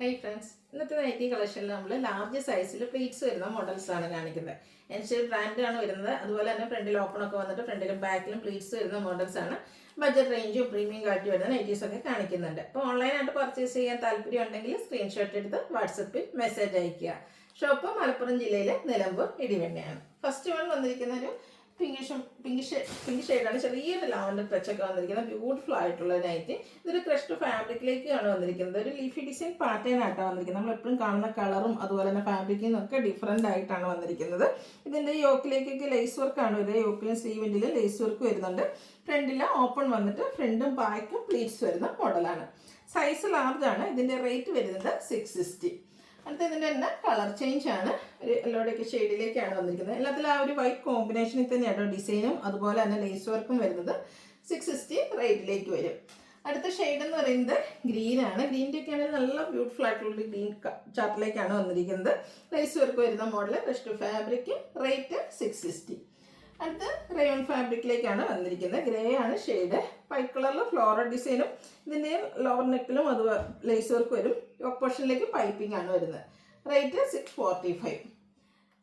Hi friends, ഇന്നത്തെ nightie കളക്ഷനിൽ നമ്മൾ large സൈസിൽ പ്ലീറ്റ്സ് വരുന്ന മോഡൽസാണ് കാണിക്കുന്നത്. എൻഷെയർ ബ്രാൻഡാണ് വരുന്നത്. അതുപോലെ തന്നെ ഫ്രണ്ടിൽ ഓപ്പണൊക്കെ വന്നിട്ട് ഫ്രണ്ടിലും ബാക്കിലും പ്ലീറ്റ്സ് വരുന്ന മോഡൽസാണ്. ബഡ്ജറ്റ് റേഞ്ചും പ്രീമിയം ക്വാളിറ്റി വരുന്ന നൈറ്റീസൊക്കെ കാണിക്കുന്നുണ്ട്. അപ്പോൾ ഓൺലൈനായിട്ട് പർച്ചേസ് ചെയ്യാൻ താല്പര്യം ഉണ്ടെങ്കിൽ സ്ക്രീൻഷോട്ട് എടുത്ത് വാട്സപ്പിൽ മെസ്സേജ് അയയ്ക്കുക. ഷോപ്പ് മലപ്പുറം ജില്ലയിലെ നിലമ്പൂർ ഇടിവണ്ണയാണ്. ഫസ്റ്റ് വൺ വന്നിരിക്കുന്ന ഒരു പിങ്ക് ഷെയ്ഡാണ്. ചെറിയൊരു ലാവൻഡർ ടച്ചൊക്കെ വന്നിരിക്കുന്നത്. ബ്യൂട്ടിഫുൾ ആയിട്ടുള്ള നൈറ്റി. ഇതൊരു ക്രഷ്ഡ് ഫാബ്രിക്കിലേക്കാണ് വന്നിരിക്കുന്നത്. ഒരു ലീഫി ഡിസൈൻ പാറ്റേൺ ആയിട്ടാണ് വന്നിരിക്കുന്നത്. നമ്മൾ എപ്പോഴും കാണുന്ന കളറും അതുപോലെ തന്നെ ഫാബ്രിക്കും ഒക്കെ ഡിഫറെൻ്റ് ആയിട്ടാണ് വന്നിരിക്കുന്നത്. ഇതിൻ്റെ യോക്കിലേക്കൊക്കെ ലേസ് വർക്കാണ് വരുന്നത്. യോക്കിലും സ്ലീവിൻ്റെ ലേസ് വർക്ക് വരുന്നുണ്ട്. ഫ്രണ്ടിൽ ഓപ്പൺ വന്നിട്ട് ഫ്രണ്ടും ബാക്കും പ്ലീറ്റ്സ് വരുന്ന മോഡലാണ്. സൈസ് ലാർജ് ആണ്. ഇതിൻ്റെ റേറ്റ് വരുന്നത് 660. അടുത്ത ഇതിൻ്റെ തന്നെ കളർ ചേഞ്ച് ആണ്. ഒരു യെല്ലോടെയൊക്കെ ഷെയ്ഡിലേക്കാണ് വന്നിരിക്കുന്നത്. എല്ലാത്തിലും ആ ഒരു വൈറ്റ് കോമ്പിനേഷനിൽ തന്നെയാണ് ഡിസൈനും അതുപോലെ തന്നെ ലേസ് വർക്കും വരുന്നത്. 660 റേറ്റിലേക്ക് വരും. അടുത്ത ഷെയ്ഡ് എന്ന് പറയുന്നത് ഗ്രീൻ ആണ്. ഗ്രീൻ്റെ ഒക്കെ ആണെങ്കിൽ നല്ല ബ്യൂട്ടിഫുൾ ആയിട്ടുള്ളൊരു ഗ്രീൻ ചാർട്ടിലേക്കാണ് വന്നിരിക്കുന്നത്. ലേസ് വർക്ക് വരുന്ന മോഡൽ. Crushed fabric. റേറ്റ് 660. അടുത്ത് റയോൺ ഫാബ്രിക്കിലേക്കാണ് വന്നിരിക്കുന്നത്. ഗ്രേ ആണ് ഷെയ്ഡ്. വൈറ്റ് കളറിൽ ഫ്ലോറൽ ഡിസൈനും ഇതിൻ്റെ ലോവർ നെക്കിലും അതുപോലെ ലേസ് വർക്ക് വരും. യോക്ക് പോർഷനിലേക്ക് പൈപ്പിംഗ് ആണ് വരുന്നത്. റേറ്റ് 645.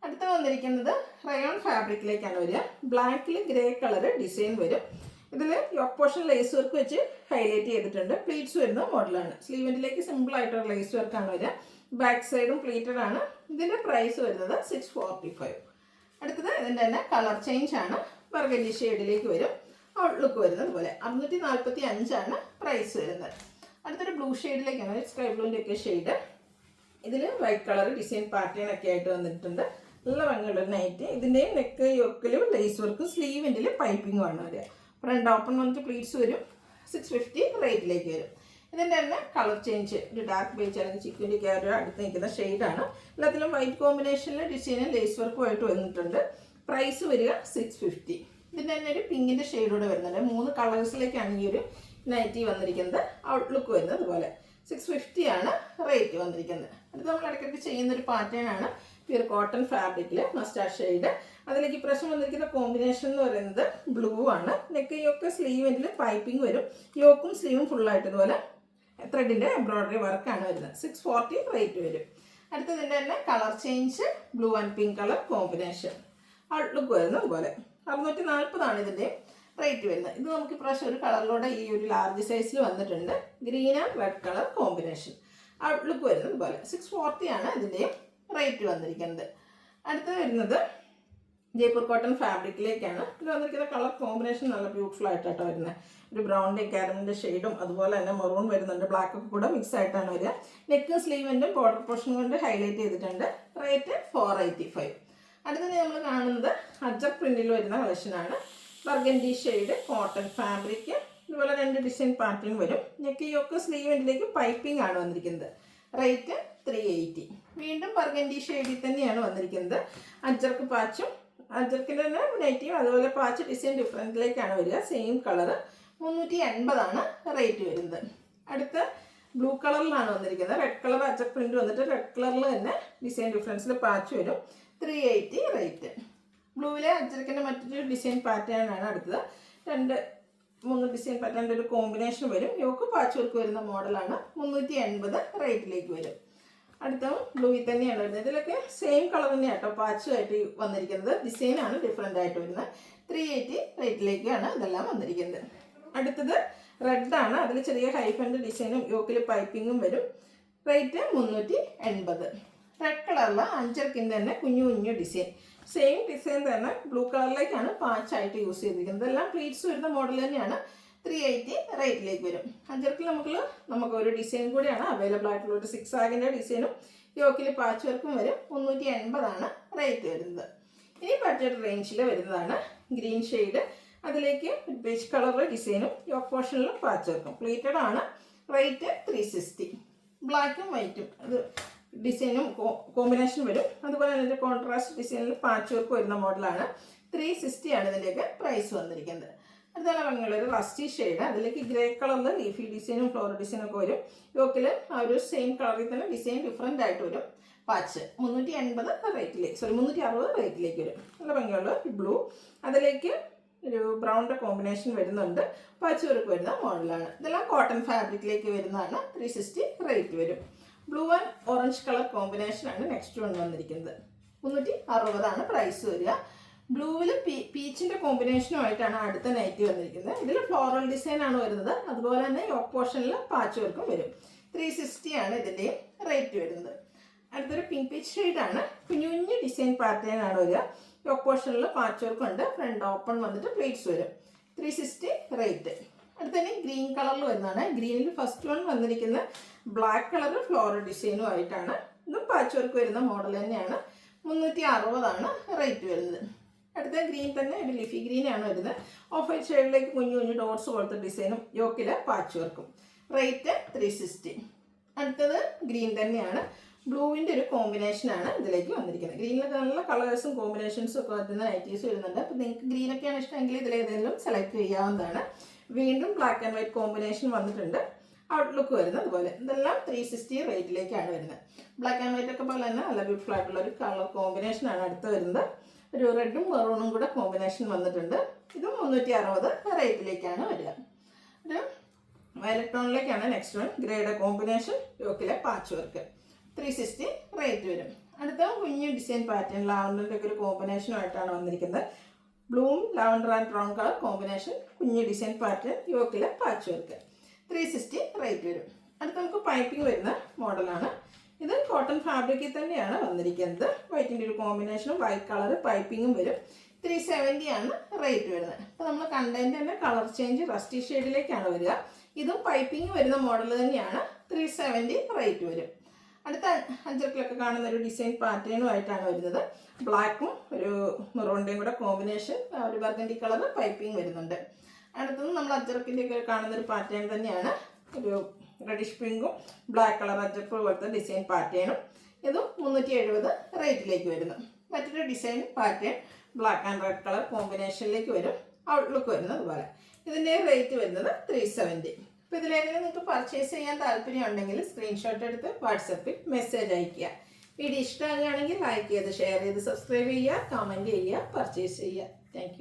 അടുത്ത് വന്നിരിക്കുന്നത് റയോൺ ഫാബ്രിക്കിലേക്കാണ് വരിക. ബ്ലാക്കിൽ ഗ്രേ കളർ ഡിസൈൻ വരും. ഇതിൽ യോക്ക് പോർഷൻ ലേസ് വർക്ക് വെച്ച് ഹൈലൈറ്റ് ചെയ്തിട്ടുണ്ട്. പ്ലീറ്റ്സ് വരുന്ന മോഡലാണ്. സ്ലീവെൻറ്റിലേക്ക് സിമ്പിൾ ആയിട്ടുള്ള ലേസ് വർക്കാണ് വരിക. ബാക്ക് സൈഡും പ്ലീറ്റഡ് ആണ്. ഇതിൻ്റെ പ്രൈസ് വരുന്നത് 645. അടുത്തത് ഇതിൻ്റെ തന്നെ കളർ ചേഞ്ച് ആണ്. ബർഗൻഡി ഷെയ്ഡിലേക്ക് വരും. ഔട്ട്ലുക്ക് വരുന്നത് പോലെ 645 പ്രൈസ് വരുന്നത്. അടുത്തൊരു ബ്ലൂ ഷെയ്ഡിലേക്കാണ്. സ്കൈ ബ്ലൂവിൻ്റെ ഒക്കെ ഷെയ്ഡ്. ഇതിൽ വൈറ്റ് കളർ ഡിസൈൻ പാറ്റേൺ ഒക്കെ ആയിട്ട് വന്നിട്ടുണ്ട്. നല്ല ഭംഗിയുള്ള നൈറ്റ്. ഇതിൻ്റെയും നെക്ക് യോക്കിലും ലേസ് വർക്കും സ്ലീവിൻ്റെ പൈപ്പിങ്ങും ആണ് വരിക. ഫ്രണ്ട് ഓപ്പൺ വന്നിട്ട് പ്ലീറ്റ്സ് വരും. 650 റേറ്റിലേക്ക് വരും. ഇതിൻ്റെ തന്നെ കളർ ചേഞ്ച് ഒരു ഡാർക്ക് ബേജ് അല്ലെങ്കിൽ ചിക്കുവിൻ്റെ ഒക്കെ ഒരു അടുത്ത് നിൽക്കുന്ന ഷെയ്ഡാണ്. എല്ലാത്തിലും വൈറ്റ് കോമ്പിനേഷനിൽ ഡിസൈനും ലേസ് വർക്കുമായിട്ട് വന്നിട്ടുണ്ട്. പ്രൈസ് വരിക 650. ഇതിൻ്റെ തന്നെ ഒരു പിങ്കിൻ്റെ ഷെയ്ഡോടെ വരുന്നുണ്ട്. 3 കളേഴ്സിലേക്കാണ് ഈ ഒരു നൈറ്റി വന്നിരിക്കുന്നത്. ഔട്ട്ലുക്ക് വരുന്നത് അതുപോലെ 650 റേറ്റ് വന്നിരിക്കുന്നത്. അടുത്ത് നമ്മൾ ഇടയ്ക്കിടയ്ക്ക് ചെയ്യുന്നൊരു പാറ്റേൺ ആണ്. പ്യൂർ കോട്ടൺ ഫാബ്രിക്കിൽ മസ്റ്റാർഡ് ഷെയ്ഡ്. അതിലേക്ക് പ്രശ്നം വന്നിരിക്കുന്ന കോമ്പിനേഷൻ എന്ന് പറയുന്നത് ബ്ലൂ ആണ്. നെക്ക് യോക്ക് സ്ലീവിൽ പൈപ്പിംഗ് വരും. യോക്കും സ്ലീവും ഫുള്ളായിട്ട് ഇതുപോലെ ത്രെഡിൻ്റെ എംബ്രോയ്ഡറി വർക്കാണ് വരുന്നത്. 640 റേറ്റ് വരും. അടുത്തതിൻ്റെ തന്നെ colour change blue and pink colour combination. Outlook വരുന്നത് അതുപോലെ 640 ഇതിൻ്റെ റേറ്റ് വരുന്നത്. ഇത് നമുക്ക് ഇപ്രാവശ്യം ഒരു കളറിലൂടെ ഈ ഒരു ലാർജ് സൈസിൽ വന്നിട്ടുണ്ട്. Green and red colour combination. Outlook വരുന്നത് അതുപോലെ 640 ഇതിൻ്റെയും റേറ്റ് വന്നിരിക്കുന്നത്. അടുത്തത് വരുന്നത് ജയ്പൂർ കോട്ടൺ ഫാബ്രിക്കിലേക്കാണ്. ഇത് വന്നിരിക്കുന്ന കളർ കോമ്പിനേഷൻ നല്ല ബ്യൂട്ടിഫുൾ ആയിട്ടാണ് വരുന്നത്. ഒരു ബ്രൗണിൻ്റെ കാരമിൻ്റെ ഷെയ്ഡും അതുപോലെ തന്നെ മെറൂൺ വരുന്നുണ്ട്. ബ്ലാക്ക് ഒക്കെ കൂടെ മിക്സ് ആയിട്ടാണ് വരിക. നെക്കും സ്ലീവിൻ്റെ ബോർഡർ പോർഷൻ കൊണ്ട് ഹൈലൈറ്റ് ചെയ്തിട്ടുണ്ട്. റേറ്റ് 485. അടുത്തത് നമ്മൾ കാണുന്നത് അജർ പ്രിന്റിൽ വരുന്ന കളക്ഷനാണ്. Burgundy shade cotton fabric. ഇതുപോലെ 2 ഡിസൈൻ പാറ്റേൺ വരും. നെക്ക് യോക്ക് സ്ലീവിൻ്റിലേക്ക് പൈപ്പിംഗ് ആണ് വന്നിരിക്കുന്നത്. റേറ്റ് 380. വീണ്ടും ബർഗൻഡി ഷെയ്ഡിൽ തന്നെയാണ് വന്നിരിക്കുന്നത്. അജർക്ക് പാച്ചും അജർക്കിൻ്റെ തന്നെ നൈറ്റിയും അതുപോലെ പാച്ച് ഡിസൈൻ ഡിഫറൻറ്റിലേക്കാണ് വരിക. സെയിം കളർ 380 റേറ്റ് വരുന്നത്. അടുത്ത ബ്ലൂ കളറിലാണ് വന്നിരിക്കുന്നത്. റെഡ് കളർ അജർ പ്രിൻറ്റ് വന്നിട്ട് റെഡ് കളറിൽ തന്നെ ഡിസൈൻ ഡിഫറൻസിൽ പാച്ച് വരും. 380 റേറ്റ്. ബ്ലൂവിലെ അജർക്കിൻ്റെ മറ്റൊരു ഡിസൈൻ പാറ്റേൺ ആണ് അടുത്തത്. 2-3 ഡിസൈൻ പാറ്റേണിൻ്റെ ഒരു കോമ്പിനേഷൻ വരും. യോക്ക് പാച്ച് വർക്ക് വരുന്ന മോഡലാണ്. 380 റേറ്റിലേക്ക് വരും. അടുത്ത ബ്ലൂവിൽ തന്നെയാണ് വരുന്നത്. ഇതിലൊക്കെ സെയിം കളർ തന്നെയാണ് കേട്ടോ പാച്ചുമായിട്ട് വന്നിരിക്കുന്നത്. ഡിസൈനാണ് ഡിഫറെൻ്റ് ആയിട്ട് വരുന്നത്. 380 റേറ്റിലേക്കാണ് ഇതെല്ലാം വന്നിരിക്കുന്നത്. അടുത്തത് റെഡാണ്. അതിൽ ചെറിയ ഹൈഫൻ്റെ ഡിസൈനും യോക്കിൽ പൈപ്പിങ്ങും വരും. റേറ്റ് 380. റെഡ് കളറിൽ അഞ്ചർക്കിൻ്റെ തന്നെ കുഞ്ഞു കുഞ്ഞു ഡിസൈൻ. സെയിം ഡിസൈൻ തന്നെ ബ്ലൂ കളറിലേക്കാണ് പാച്ചായിട്ട് യൂസ് ചെയ്തിരിക്കുന്നത്. എല്ലാം പ്ലീറ്റ്സ് വരുന്ന മോഡൽ തന്നെയാണ്. 380 റേറ്റിലേക്ക് വരും. അഞ്ചർക്കിൽ നമുക്ക് ഒരു ഡിസൈൻ കൂടിയാണ് അവൈലബിൾ ആയിട്ടുള്ള ഒരു 6 ആഗിൻ്റെ ഡിസൈനും യോക്കിൽ പാച്ച് വർക്കും വരും. 380 റേറ്റ് വരുന്നത്. ഇനി ബഡ്ജറ്റ് റേഞ്ചിൽ വരുന്നതാണ് ഗ്രീൻ ഷെയ്ഡ്. അതിലേക്ക് ബേജ് കളർ ഡിസൈനും യോക്ക് പോർഷനിലും പാച്ച് വർക്കും പ്ലീറ്റഡ് ആണ്. റേറ്റ് 360. ബ്ലാക്കും വൈറ്റും അത് ഡിസൈനും കോമ്പിനേഷൻ വരും. അതുപോലെ അതിൻ്റെ കോൺട്രാസ്റ്റ് ഡിസൈനിൽ പാച്ച് വർക്ക് വരുന്ന മോഡലാണ്. 360 ഇതിൻ്റെയൊക്കെ പ്രൈസ് വന്നിരിക്കുന്നത്. അതുപോലെ ഭംഗിയുള്ളൊരു റസ്റ്റി ഷെയ്ഡ്. അതിലേക്ക് ഗ്രേ കളറിൽ ലീഫി ഡിസൈനും ഫ്ലോറൽ ഡിസൈനും ഒക്കെ വരും. യോക്കിൽ ആ ഒരു സെയിം കളറിൽ തന്നെ ഡിസൈൻ ഡിഫറെൻ്റ് ആയിട്ട് വരും. പാച്ച് 380 റേറ്റിലേക്ക് 360 റേറ്റിലേക്ക് വരും. നല്ല ഭംഗിയുള്ള ബ്ലൂ. അതിലേക്ക് ഒരു ബ്രൗണിൻ്റെ കോമ്പിനേഷൻ വരുന്നുണ്ട്. പാച്ച് വർക്ക് വരുന്ന മോഡലാണ്. ഇതെല്ലാം കോട്ടൺ ഫാബ്രിക്കിലേക്ക് വരുന്നതാണ്. 360 റേറ്റ് വരും. ബ്ലൂ ആൻഡ് ഓറഞ്ച് കളർ കോമ്പിനേഷനാണ് നെക്സ്റ്റ് വൺ വന്നിരിക്കുന്നത്. 360 പ്രൈസ് വരിക. ബ്ലൂവിൽ പീച്ചിൻ്റെ കോമ്പിനേഷനുമായിട്ടാണ് അടുത്ത നൈറ്റി വന്നിരിക്കുന്നത്. ഇതിൽ ഫ്ലോറൽ ഡിസൈൻ ആണ് വരുന്നത്. അതുപോലെ തന്നെ യോക്ക് പോർഷനിൽ പാച്ച് വർക്കും വരും. 360 ആണ് ഇതിൻ്റെയും റേറ്റ് വരുന്നത്. അടുത്തൊരു പിങ്ക് പീച്ച് ഷെയ്ഡാണ്. കുഞ്ഞു കുഞ്ഞു ഡിസൈൻ പാറ്റേൺ ആണ് വരിക. യോക്ക് പോർഷനിൽ പാച്ച് വർക്കും ഉണ്ട്. ഫ്രണ്ട് ഓപ്പൺ വന്നിട്ട് പ്ലേറ്റ്സ് വരും. 360 റേറ്റ്. അടുത്തന്നെ ഗ്രീൻ കളറിൽ വരുന്നതാണ്. ഗ്രീനിൽ ഫസ്റ്റ് വൺ വന്നിരിക്കുന്ന ബ്ലാക്ക് കളർ ഫ്ലോറൽ ഡിസൈനും ആയിട്ടാണ്. ഇതും പാച്ച് വർക്ക് വരുന്ന മോഡൽ തന്നെയാണ്. 360 റേറ്റ് വരുന്നത്. അടുത്ത ഗ്രീൻ തന്നെ ഒരു ലിഫി ഗ്രീൻ ആണ് വരുന്നത്. ഓഫ് വൈറ്റ് ഷെയ്ഡിലേക്ക് കുഞ്ഞു കുഞ്ഞു ഡോട്ട്സ് പോലത്തെ ഡിസൈനും യോക്കിലെ പാച്ച് വർക്കും. റേറ്റ് 360. അടുത്തത് ഗ്രീൻ തന്നെയാണ്. ബ്ലൂവിൻ്റെ ഒരു കോമ്പിനേഷനാണ് ഇതിലേക്ക് വന്നിരിക്കുന്നത്. ഗ്രീനിലൊക്കെ നല്ല കളേഴ്സും കോമ്പിനേഷൻസും ഒക്കെ വരുന്ന നൈറ്റീസ് വരുന്നുണ്ട്. അപ്പോൾ നിങ്ങൾക്ക് ഗ്രീനൊക്കെയാണ് ഇഷ്ടമെങ്കിൽ ഇതിലേതെങ്കിലും സെലക്ട് ചെയ്യാവുന്നതാണ്. വീണ്ടും ബ്ലാക്ക് ആൻഡ് വൈറ്റ് കോമ്പിനേഷൻ വന്നിട്ടുണ്ട്. ഔട്ട്ലുക്ക് വരുന്നത് അതുപോലെ. ഇതെല്ലാം 360 റേറ്റിലേക്കാണ് വരുന്നത്. ബ്ലാക്ക് ആൻഡ് വൈറ്റ് ഒക്കെ പോലെ തന്നെ നല്ല ബ്യൂട്ടിഫുൾ ആയിട്ടുള്ള ഒരു കളർ കോമ്പിനേഷനാണ് അടുത്ത് വരുന്നത്. ഒരു റെഡും മെറൂണും കൂടെ കോമ്പിനേഷൻ വന്നിട്ടുണ്ട്. ഇതും 360 റേറ്റിലേക്കാണ് വരിക. ഒരു വയലറ്റ് ടോണിലേക്കാണ് നെക്സ്റ്റ് വൺ. ഗ്രേയുടെ കോമ്പിനേഷൻ, യോക്കിലെ പാച്ച് വർക്ക്. 360 റേറ്റ് വരും. അടുത്ത കുഞ്ഞു ഡിസൈൻ പാറ്റേൺ ലാവൻഡറിൻ്റെ ഒക്കെ ഒരു കോമ്പിനേഷനുമായിട്ടാണ് വന്നിരിക്കുന്നത്. Bloom lavender and brown colour combination, കുഞ്ഞു ഡിസൈൻ പാറ്റേൺ, യോക്കിലെ പാച്ച് വർക്ക്. 360 റേറ്റ് വരും. അടുത്ത നമുക്ക് പൈപ്പിംഗ് വരുന്ന മോഡലാണ്. ഇത് കോട്ടൺ ഫാബ്രിക്കിൽ തന്നെയാണ് വന്നിരിക്കുന്നത്. വൈറ്റിൻ്റെ ഒരു കോമ്പിനേഷനും വൈറ്റ് കളർ പൈപ്പിങ്ങും വരും. 370 റേറ്റ് വരുന്നത്. അപ്പോൾ നമ്മൾ കണ്ടതിൻ്റെ തന്നെ കളർ ചേഞ്ച് റസ്റ്റി ഷെയ്ഡിലേക്കാണ് വരിക. ഇതും പൈപ്പിംഗ് വരുന്ന മോഡൽ തന്നെയാണ്. 370 റേറ്റ് വരും. അടുത്ത അഞ്ചർക്കിലൊക്കെ കാണുന്ന ഒരു ഡിസൈൻ പാറ്റേണുമായിട്ടാണ് വരുന്നത്. ബ്ലാക്കും ഒരു മെറൂണിൻ്റെയും കൂടെ കോമ്പിനേഷൻ, ഒരു ബർഗൻഡി കളർ പൈപ്പിംഗ് വരുന്നുണ്ട്. അടുത്തത് നമ്മൾ അജ്രക്കിൻ്റെയൊക്കെ കാണുന്നൊരു പാറ്റേൺ തന്നെയാണ്. ഒരു റെഡിഷ് പിങ്കും ബ്ലാക്ക് കളർ അജ്രക്ക് പോലത്തെ ഡിസൈൻ പാറ്റേണും. ഇതും 370 റേറ്റിലേക്ക് വരുന്നു. മറ്റൊരു design pattern black and red colour കോമ്പിനേഷനിലേക്ക് വരും. ഔട്ട്ലുക്ക് വരുന്നത് അതുപോലെ. ഇതിൻ്റെ റേറ്റ് വരുന്നത് 370. അപ്പോൾ ഇതിലേതെങ്കിലും നിങ്ങൾക്ക് പർച്ചേസ് ചെയ്യാൻ താല്പര്യം ഉണ്ടെങ്കിൽ സ്ക്രീൻഷോട്ട് എടുത്ത് വാട്സപ്പിൽ മെസ്സേജ് അയയ്ക്കുക. വീഡിയോ ഇഷ്ടമാകുകയാണെങ്കിൽ ലൈക്ക് ചെയ്ത് ഷെയർ ചെയ്ത് സബ്സ്ക്രൈബ് ചെയ്യുക, കമൻറ്റ് ചെയ്യുക, പർച്ചേസ് ചെയ്യുക. താങ്ക്